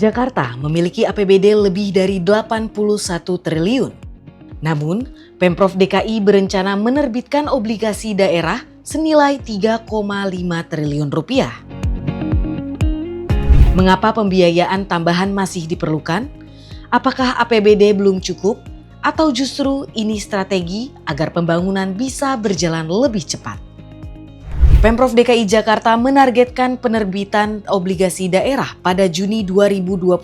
Jakarta memiliki APBD lebih dari 81 triliun. Namun, Pemprov DKI berencana menerbitkan obligasi daerah senilai 3,5 triliun rupiah. Mengapa pembiayaan tambahan masih diperlukan? Apakah APBD belum cukup? Atau justru ini strategi agar pembangunan bisa berjalan lebih cepat? Pemprov DKI Jakarta menargetkan penerbitan obligasi daerah pada Juni 2027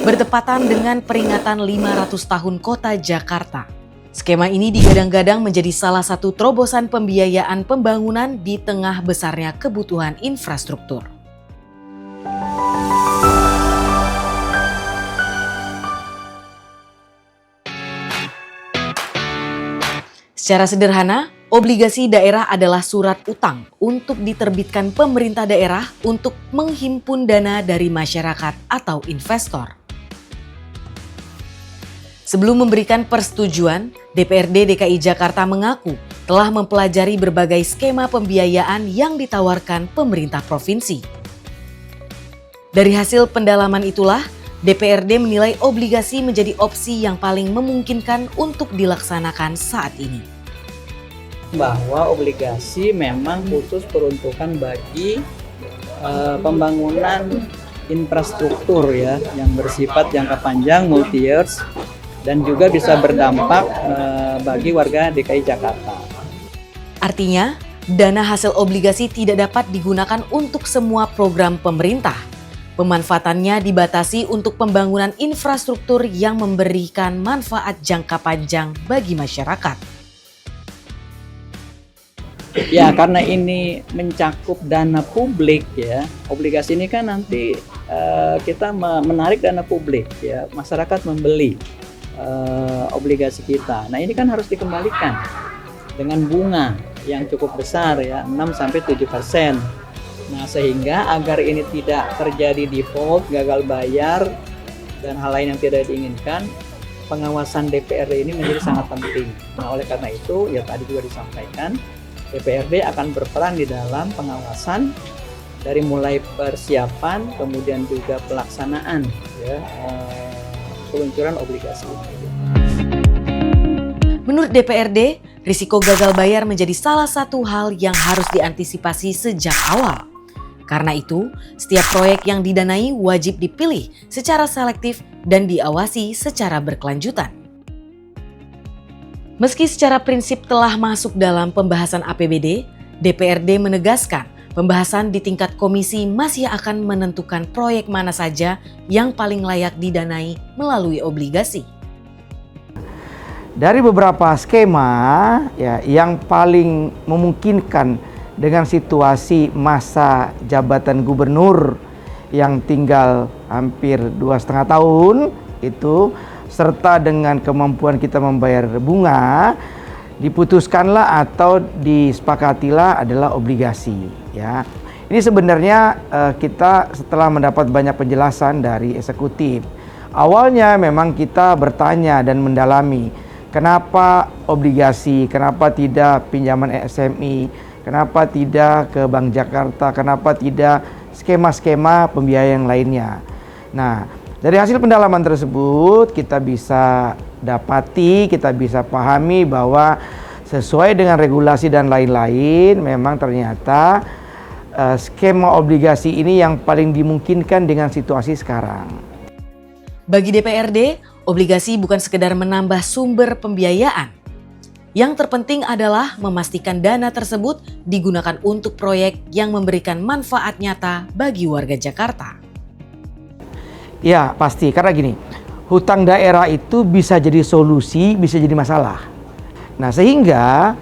bertepatan dengan peringatan 500 tahun Kota Jakarta. Skema ini digadang-gadang menjadi salah satu terobosan pembiayaan pembangunan di tengah besarnya kebutuhan infrastruktur. Secara sederhana, obligasi daerah adalah surat utang untuk diterbitkan pemerintah daerah untuk menghimpun dana dari masyarakat atau investor. Sebelum memberikan persetujuan, DPRD DKI Jakarta mengaku telah mempelajari berbagai skema pembiayaan yang ditawarkan pemerintah provinsi. Dari hasil pendalaman itulah, DPRD menilai obligasi menjadi opsi yang paling memungkinkan untuk dilaksanakan saat ini. Bahwa obligasi memang khusus peruntukan bagi pembangunan infrastruktur ya, yang bersifat jangka panjang multi years dan juga bisa berdampak bagi warga DKI Jakarta. Artinya, dana hasil obligasi tidak dapat digunakan untuk semua program pemerintah. Pemanfaatannya dibatasi untuk pembangunan infrastruktur yang memberikan manfaat jangka panjang bagi masyarakat. Ya, karena ini mencakup dana publik ya, obligasi ini kan nanti kita menarik dana publik ya, masyarakat membeli obligasi kita. Nah ini kan harus dikembalikan dengan bunga yang cukup besar ya, 6-7%. Nah sehingga agar ini tidak terjadi default, gagal bayar, dan hal lain yang tidak diinginkan, pengawasan DPRD ini menjadi sangat penting. Nah oleh karena itu ya tadi juga disampaikan, DPRD akan berperan di dalam pengawasan dari mulai persiapan kemudian juga pelaksanaan ya, peluncuran obligasi ini. Menurut DPRD, risiko gagal bayar menjadi salah satu hal yang harus diantisipasi sejak awal. Karena itu, setiap proyek yang didanai wajib dipilih secara selektif dan diawasi secara berkelanjutan. Meski secara prinsip telah masuk dalam pembahasan APBD, DPRD menegaskan pembahasan di tingkat komisi masih akan menentukan proyek mana saja yang paling layak didanai melalui obligasi. Dari beberapa skema ya, yang paling memungkinkan dengan situasi masa jabatan gubernur yang tinggal hampir 2,5 tahun itu, serta dengan kemampuan kita membayar bunga, diputuskanlah atau disepakatilah adalah obligasi ya. Ini sebenarnya kita setelah mendapat banyak penjelasan dari eksekutif. Awalnya memang kita bertanya dan mendalami kenapa obligasi, kenapa tidak pinjaman SMI, kenapa tidak ke Bank Jakarta, kenapa tidak skema-skema pembiayaan lainnya. Nah, dari hasil pendalaman tersebut kita bisa dapati, kita bisa pahami bahwa sesuai dengan regulasi dan lain-lain memang ternyata skema obligasi ini yang paling dimungkinkan dengan situasi sekarang. Bagi DPRD, obligasi bukan sekedar menambah sumber pembiayaan. Yang terpenting adalah memastikan dana tersebut digunakan untuk proyek yang memberikan manfaat nyata bagi warga Jakarta. Ya pasti, karena gini, hutang daerah itu bisa jadi solusi, bisa jadi masalah. Nah sehingga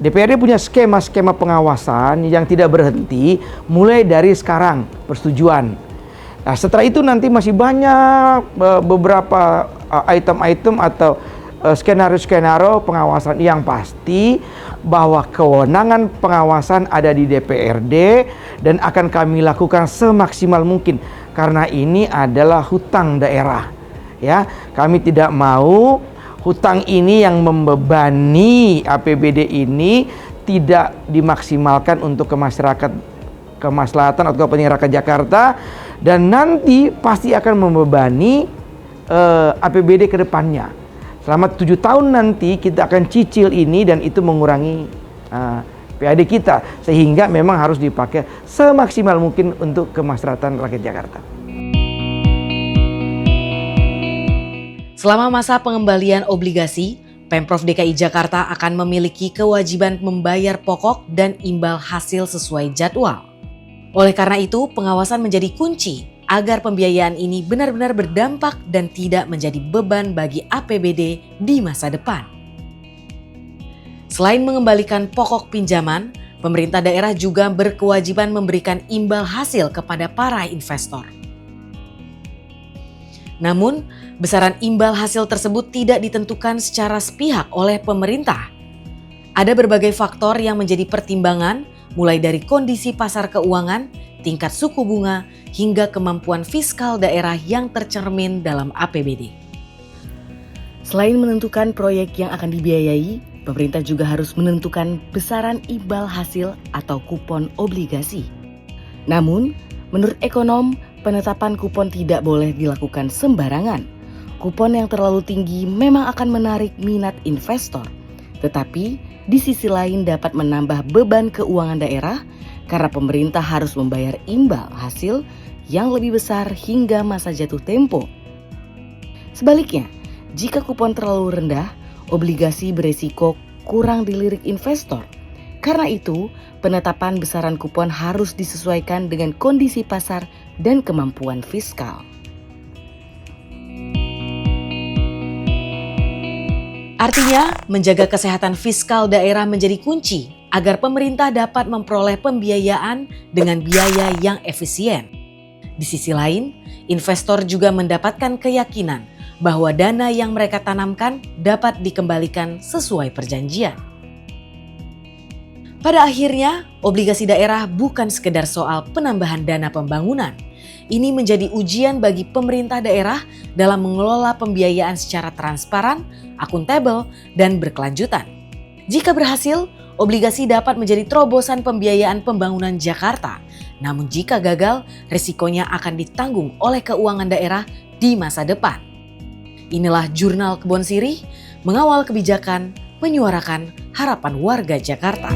DPRD punya skema-skema pengawasan yang tidak berhenti mulai dari sekarang persetujuan. Nah setelah itu nanti masih banyak beberapa item-item atau skenario-skenario pengawasan yang pasti bahwa kewenangan pengawasan ada di DPRD dan akan kami lakukan semaksimal mungkin. Karena ini adalah hutang daerah, ya. Kami tidak mau hutang ini yang membebani APBD ini tidak dimaksimalkan untuk kemaslahatan atau kepentingan rakyat Jakarta, dan nanti pasti akan membebani APBD ke depannya. Selama 7 tahun nanti kita akan cicil ini dan itu mengurangi PAD kita, sehingga memang harus dipakai semaksimal mungkin untuk kemaslahatan rakyat Jakarta. Selama masa pengembalian obligasi, Pemprov DKI Jakarta akan memiliki kewajiban membayar pokok dan imbal hasil sesuai jadwal. Oleh karena itu, pengawasan menjadi kunci agar pembiayaan ini benar-benar berdampak dan tidak menjadi beban bagi APBD di masa depan. Selain mengembalikan pokok pinjaman, pemerintah daerah juga berkewajiban memberikan imbal hasil kepada para investor. Namun, besaran imbal hasil tersebut tidak ditentukan secara sepihak oleh pemerintah. Ada berbagai faktor yang menjadi pertimbangan, mulai dari kondisi pasar keuangan, tingkat suku bunga, hingga kemampuan fiskal daerah yang tercermin dalam APBD. Selain menentukan proyek yang akan dibiayai, pemerintah juga harus menentukan besaran imbal hasil atau kupon obligasi. Namun, menurut ekonom, penetapan kupon tidak boleh dilakukan sembarangan. Kupon yang terlalu tinggi memang akan menarik minat investor, tetapi di sisi lain dapat menambah beban keuangan daerah karena pemerintah harus membayar imbal hasil yang lebih besar hingga masa jatuh tempo. Sebaliknya, jika kupon terlalu rendah, obligasi beresiko kurang dilirik investor. Karena itu, penetapan besaran kupon harus disesuaikan dengan kondisi pasar dan kemampuan fiskal. Artinya, menjaga kesehatan fiskal daerah menjadi kunci agar pemerintah dapat memperoleh pembiayaan dengan biaya yang efisien. Di sisi lain, investor juga mendapatkan keyakinan bahwa dana yang mereka tanamkan dapat dikembalikan sesuai perjanjian. Pada akhirnya, obligasi daerah bukan sekedar soal penambahan dana pembangunan. Ini menjadi ujian bagi pemerintah daerah dalam mengelola pembiayaan secara transparan, akuntabel, dan berkelanjutan. Jika berhasil, obligasi dapat menjadi terobosan pembiayaan pembangunan Jakarta. Namun jika gagal, risikonya akan ditanggung oleh keuangan daerah di masa depan. Inilah Jurnal Kebon Sirih, mengawal kebijakan, menyuarakan harapan warga Jakarta.